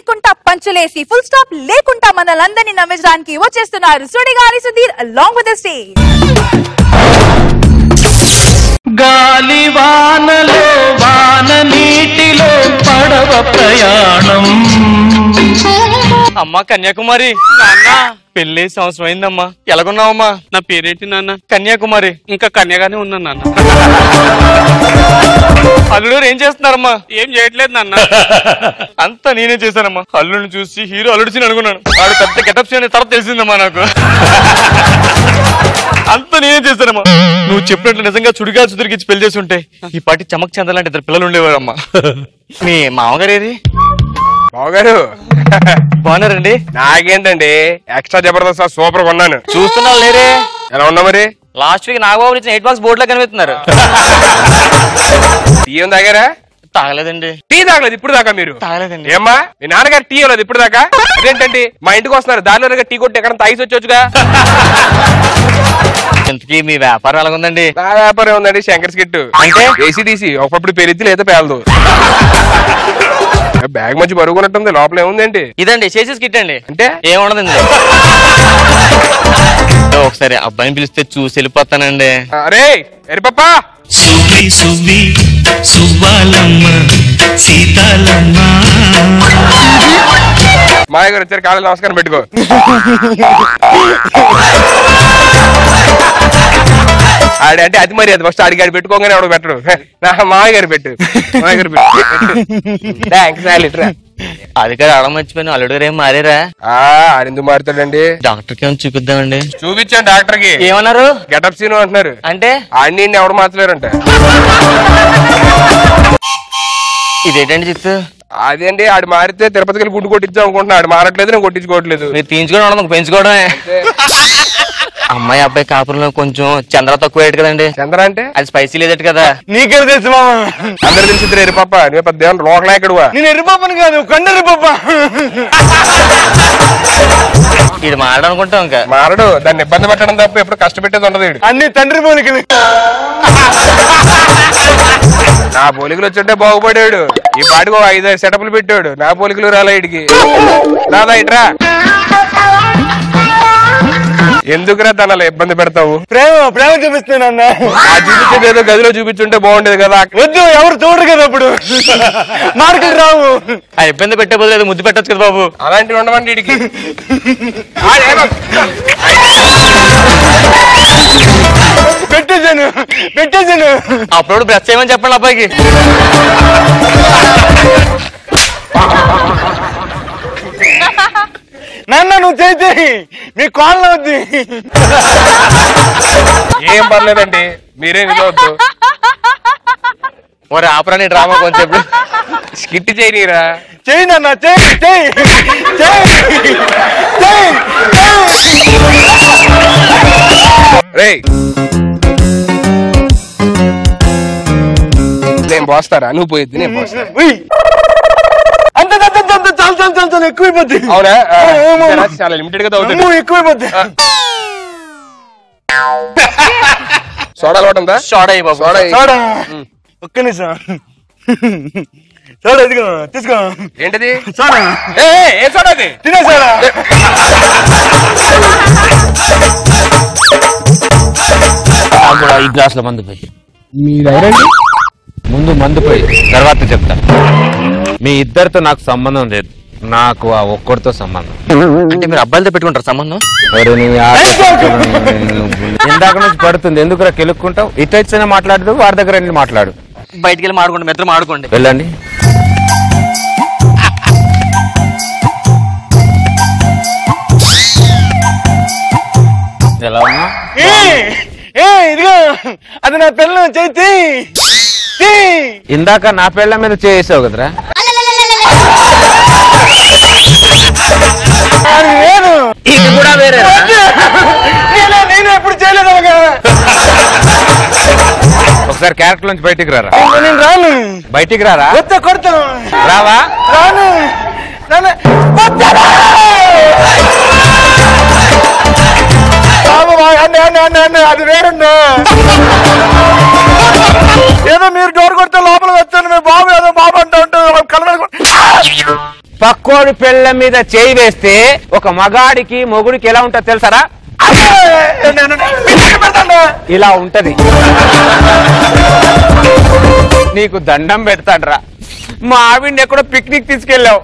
లేకుండా పంచలేసి full stop లేకుండా మనలందరినీ నమ్మించడానికి వచ్చేస్తున్నారు Sudigali Sudheer along with the stage. గాలి వానలో వాన నీటిలో పడవ ప్రయాణం. అమ్మా కన్యాకుమారి, పెళ్లి సంవత్సరం అయిందమ్మా, ఎలాగున్నావమ్మా? నా పేరేంటి నాన్న? కన్యాకుమారి. ఇంకా కన్యాగానే ఉన్నా నాన్న. అల్లుడు ఏం చేస్తున్నారమ్మా? ఏం చేయట్లేదు నాన్న. అంతా నేనే చేశానమ్మా. అల్లుడిని చూసి హీరో అల్లుడిని అనుకున్నాను. వాడు పెద్ద గెటప్ చేయని తర్వాత తెలిసిందమ్మా నాకు. అంతా నేనే చేశానమ్మా. నువ్వు చెప్పినట్లు నిజంగా చుడిగా చుదిరికిచ్చి పెళ్లి చేసి ఉంటే ఈ పాటి చమక్ చందాలంటే ఇద్దరు పిల్లలు ఉండేవారమ్మా. మీ మామగారు ఏది? మామగారు బాగున్నారండి? నాకేంటండి, ఎక్స్ట్రా జబర్దస్త్ సూపర్ కొన్నాను. చూస్తున్నా లేరే. ఎలా ఉన్నా మరి? లాస్ట్ వీక్ నాగబాబు ఇచ్చిన 8 బాక్స్ బోర్డు లో కనిపిస్తున్నారు. టీ ఏం తాగారా? తాగలేదండి. టీ తాగలేదు ఇప్పుడు దాకా? మీరు తాగలేదండి. ఏమ్మా మీ నాన్నగారు టీ ఇవ్వలేదు ఇప్పుడు దాకా? అదేంటండి మా ఇంటికి వస్తున్నారు, దారిలో టీ కొట్టి ఎక్కడ తాగిసి వచ్చొచ్చుగా. ఇంతకీ మీ వ్యాపారం ఎలాగుందండి? నా వ్యాపారం ఉందండి శంకర్స్ కిట్టు. అంటే ఏసీడీసీ ఒకప్పుడు పెరిద్ది లేదా పేలదు. బ్యాగ్ మంచి బరువు కొన్నట్టుంది, లోపల ఏముందేంటి? ఇదండి చేసేసి కిట్ అండి. అంటే ఏముండదండి. ఒకసారి అబ్బాయిని పిలిస్తే చూసి వెళ్ళిపోతానండి. అరే ఎరిపప్పా, సువి సువి సువ్వాలమ్మ సీతాలమ్మ. మాయ గారు వచ్చారు, కాళ్ళ నమస్కారం పెట్టుకో. ఆడంటే అది మరి అది ఫస్ట్ ఆడిగాడి పెట్టుకోగానే ఎవడు పెట్టడు. నా మాయ గారు పెట్టు, మాయ గారు పెట్టు. అది కాదు అడగ మర్చిపోయాను. అల్లుడు గారు ఏం మారేరా? ఆడెందుకు మారుతాడండి? డాక్టర్ కి ఏమైనా చూపిద్దామండి. చూపించాను డాక్టర్ కి. ఏమన్నారు? గెటప్ సీను అంటున్నారు. అంటే ఆడిని ఎవడు మార్చలేరంట. ఇదేంటండి చిత్తు? అదేంటి ఆడు మారితే తిరుపతికి వెళ్ళి గుడ్డు కొట్టిద్దాం అనుకుంటున్నా. ఆడు మారట్లేదు, నేను కొట్టించుకోవట్లేదు. మీరు తీయించుకోవడం ఉండదు, పెంచుకోవడమే. అమ్మాయి అబ్బాయి కాపురంలో కొంచెం చంద్ర తక్కువ కదండి. చంద్ర అంటే అది స్పైసీ లేదట కదా. నీకే తెలుసు మామ. అందరు తెలిసి ఎరిపప్ప, నువ్వు పెద్ద లోకల్ ఎక్కడువా? నేను ఎర్రిపప్పని కాదు, కొండ ఎర్రిపప్ప. ఇది మారడనుకుంటాం. ఇంకా మారడు, దాన్ని ఇబ్బంది పెట్టడం తప్ప ఎప్పుడు కష్టపెట్టేది ఉండదు. అన్ని తండ్రి పోలికలు. నా పోలికలు వచ్చుంటే బాగుపడాడు. ఈ పాటికి 5-6 సెటప్లు పెట్టాడు. నా పోలికలు రాలా ఇడికి. రాదా ఇట్రా. ఎందుకురా తనలో ఇబ్బంది పెడతావు? ప్రేమ ప్రేమ చూపిస్తున్నాను. ఆ చూపించేది ఏదో గదిలో చూపించుంటే బాగుండేది కదా. వద్దు, ఎవరు చూడరు కదా అప్పుడు. మార్కులు రావు. ఆ ఇబ్బంది పెట్టే బదులు ముద్దు పెట్టచ్చు కదా బాబు. అలాంటివి ఉండవండి ఇడికి. పెట్టేశాను పెట్టేశాను. అప్పుడు బ్రష్ చేయమని చెప్పండి అబ్బాయికి. నాన్న నువ్వు చేయి, మీ కాళ్ళ వద్దు. ఏం పర్లేదండి, మీరేం ఇదవద్దు. మరి ఆపరాని డ్రామా కొంచెం స్కిట్ చేయనీరా. చెయ్యి నాన్న, చెయ్యి చెయ్యి చెయ్యి. రేయ్ నేను పోస్తారా? నువ్వు పోయిద్ది, నేను పోస్తా. అంత చాలు చాలు చాలు చాలు, ఎక్కువైపోద్ది. అవునా? చాలా లిమిటెడ్ గా అవుతుంది. ఎక్కువైపోద్ది. సోడా లోటు ఉందా? షార్ట్ అయ్యి బాబు. సోడా ఒక్క నిమిషం. సోడా ఇదిగో తీసుకో. ఏంటది? సోడా. ఏ సోడా అది? తినే సోడా. ఈ గ్లాసులో మందు పోయి ముందు మందు పోయి తర్వాత చెప్తా. మీ ఇద్దరితో నాకు సంబంధం లేదు, నాకు ఆ ఒక్కడితో సంబంధం. అంటే మీరు అబ్బాయిలతో పెట్టుకుంటారు సంబంధం? ఇందాక నుంచి పడుతుంది, ఎందుకురా కెలుక్కుంటావు? ఇటు వచ్చినా మాట్లాడదు, వారి దగ్గర వెళ్ళి మాట్లాడు. బయటికి వెళ్ళి మాడుకోండి, మిత్రం ఆడుకోండి. వెళ్ళండి. ఎలా ఉన్నా? ఇదిగో అది నా పిల్లలు చేతి. ఇందాక నా పిల్ల మీద చేసావు కదరా. నేను ఇది కూడా వేరే. నేను ఎప్పుడు చేయలేదు. ఒకసారి క్యారెక్టర్ నుంచి బయటికి రారా. నేను రాను. బయటికి రారా. వస్తే కొడతాను. రావా? రాను. అది వేరుందా? ఏదో మీరు డోర్ కొడితే లోపల వచ్చాను, మీ బాబు ఏదో బాబు అంటూ ఉంటారు. పక్కోడి పెళ్ళ మీద చేయి వేస్తే ఒక మగాడికి మొగుడికి ఎలా ఉంటుందో తెలుసారా? ఇలా ఉంటది. నీకు దండం పెడతాడ్రా. మా ఆవిడ్ని ఎక్కడో పిక్నిక్ తీసుకెళ్ళావు.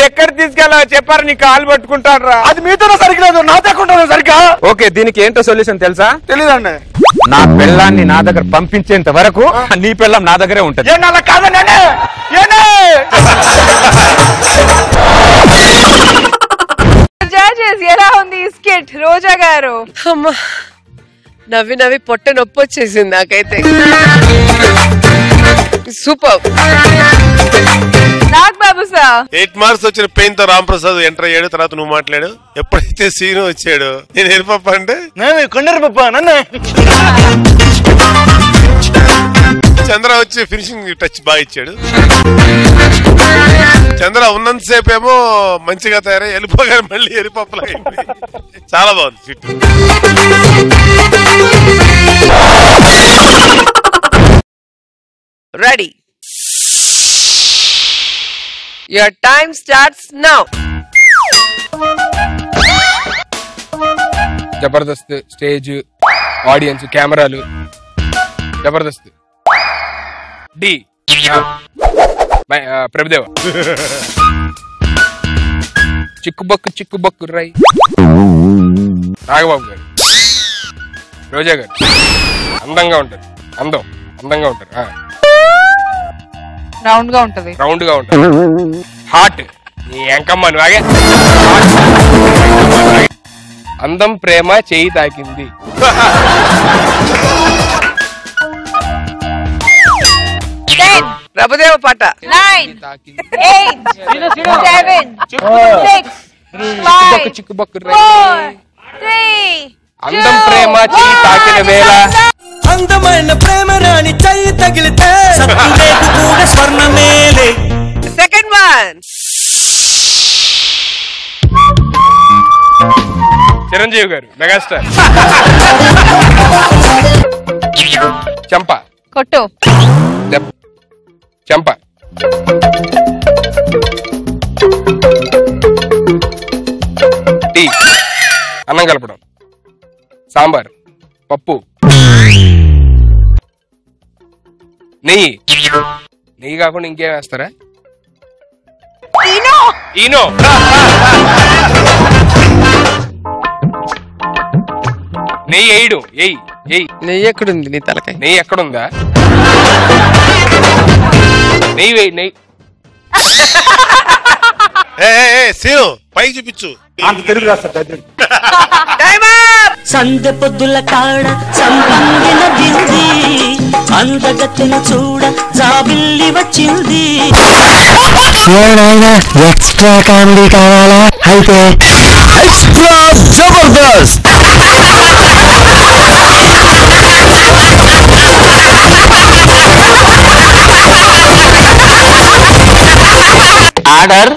ఎక్కడ తీసుకెళ్ళావు చెప్పారు? నీ కాలు పట్టుకుంటాడ్రా. అది మీతోనే సరిగ్గా నాతో ఎక్కడ సరిగ్గా. ఓకే, దీనికి ఏంటో సొల్యూషన్ తెలుసా? తెలీదండి. నా పెళ్ళాన్ని నా దగ్గర పంపించేంత వరకు నీ పెళ్ళం నా దగ్గరే ఉంటది. జడ్జెస్ ఎలా ఉంది ఈ స్కిట్ రోజా గారు? అమ్మా నవ్వి నవ్వి పొట్ట నొప్పి వచ్చేసింది నాకైతే. సూపర్. నాగ్ బాబు సార్ 8 మార్క్స్ వచ్చిన పెయిన్ తో రామ్ ప్రసాద్ ఎంటర్ అయ్యాడు. తర్వాత నువ్వు మాట్లాడు. ఎప్పుడైతే సీను వచ్చాడు, నేను ఎరిపప్ప అంటే కొండరి పప్ప నన్ను చంద్ర వచ్చి ఫినిషింగ్ టచ్ బాగా ఇచ్చాడు. చంద్ర ఉన్నంతసేపు ఏమో మంచిగా తయారై వెళ్ళిపోగానే మళ్ళీ ఎరిపప్పలా అయింది. చాలా బాగుంది fit. Ready. Your time starts now. Jabardasth stage, audience, కెమెరాలు. జబర్దస్త్. డి ప్రభుదేవ. చిక్కుబక్కు రై. నాగబాబు గారు. రోజా గారు. అందంగా ఉంటారు. అందంగా ఉంటారు. రౌండ్ గా ఉంటది. హార్ట్. ఎంకమ్మ నువ్వు అందం ప్రేమ చేయి తాకింది. ప్రభుదేవ పాట. 9 8 7 6 5 చిక్కుబక్కు 4 3 అందం ప్రేమ చేయి తాకిన వేళ. అందమైన ప్రేమ రాణి చెయ్యి తగిలితే కూడా స్వర్ణమేలే. Second one. చిరంజీవి గారు మెగాస్టార్. చంప. కొట్టు. చంప. టీ. అన్నం కలపడం. సాంబార్. పప్పు. నెయ్యి కాకుండా ఇంకేం వేస్తారా? ఈనో. నెయ్యి వేయడు. నెయ్యి ఎక్కడుంది నీ తలకాయ? నెయ్యి ఎక్కడుందా? నెయ్యి వేయి. నెయ్యి సీను పైకి చూపించు. తెలుగు రాస్తారు. సందె పొద్దుల కాడ సంపంగిన దింది, అందగత్తెను చూడ జాబిల్లి వచ్చింది. ఎక్స్ట్రా కామెడీ కావాలా? అయితే ఎక్స్ట్రా జబర్దస్త్. ఆర్డర్.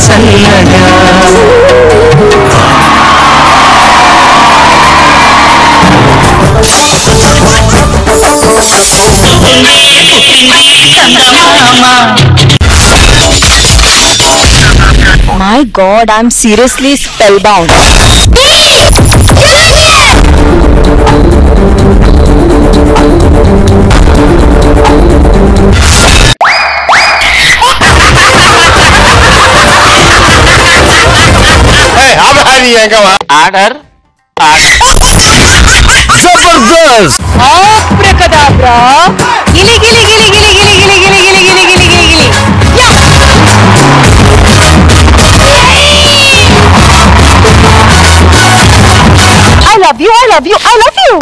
చల్లగా My God, I'm seriously spellbound. Order. Jabardasth. Abracadabra. Gili gili gili gili gili gili gili gili gili gili gili gili. I love you, I love you, I love you.